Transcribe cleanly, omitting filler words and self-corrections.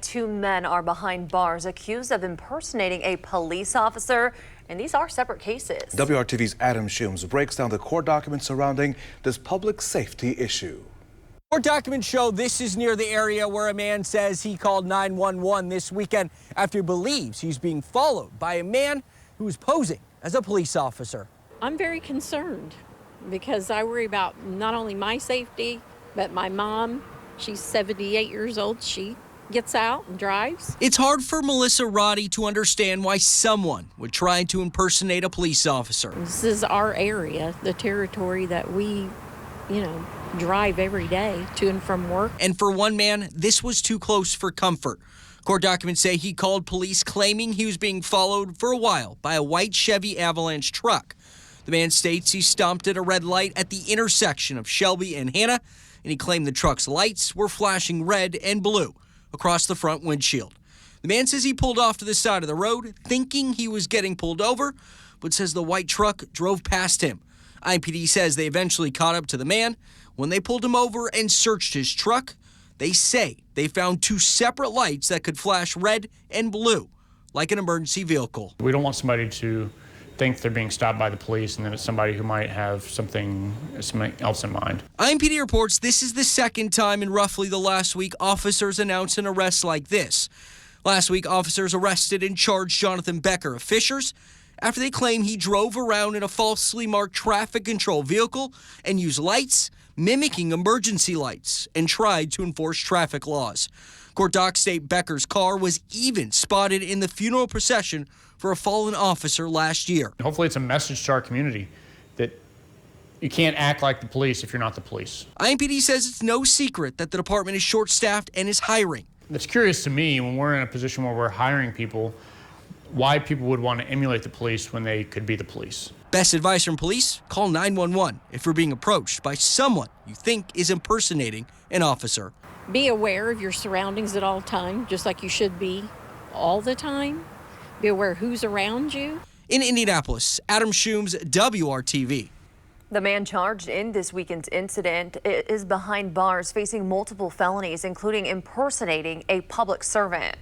tonight, two men are behind bars accused of impersonating a police officer, and these are separate cases. WRTV's Adam Shooms breaks down the court documents surrounding this public safety issue. Court documents show this is near the area where a man says he called 911 this weekend after he believes he's being followed by a man who is posing as a police officer. I'm very concerned because I worry about not only my safety, but my mom. She's 78 years old. She gets out and drives. It's hard for Melissa Roddy to understand why someone would try to impersonate a police officer. This is our area, the territory that we, drive every day to and from work. And for one man, this was too close for comfort. Court documents say he called police claiming he was being followed for a while by a white Chevy Avalanche truck. The man states he stopped at a red light at the intersection of Shelby and Hannah, and he claimed the truck's lights were flashing red and blue across the front windshield. The man says he pulled off to the side of the road thinking he was getting pulled over, but says the white truck drove past him. IMPD says they eventually caught up to the man. When they pulled him over and searched his truck, they say they found two separate lights that could flash red and blue, like an emergency vehicle. We don't want somebody to think they're being stopped by the police and then it's somebody who might have something else in mind. IMPD reports this is the second time in roughly the last week officers announced an arrest like this. Last week, officers arrested and charged Jonathan Becker of Fishers after they claim he drove around in a falsely marked traffic control vehicle and used lights mimicking emergency lights and tried to enforce traffic laws. Court docs state Becker's car was even spotted in the funeral procession for a fallen officer last year. Hopefully it's a message to our community that you can't act like the police if you're not the police. IMPD says it's no secret that the department is short-staffed and is hiring. It's curious to me when we're in a position where we're hiring people, why people would want to emulate the police when they could be the police. Best advice from police, call 911 if you're being approached by someone you think is impersonating an officer. Be aware of your surroundings at all times, just like you should be all the time. Be aware who's around you. In Indianapolis, Adam Shooms, WRTV. The man charged in this weekend's incident is behind bars facing multiple felonies, including impersonating a public servant.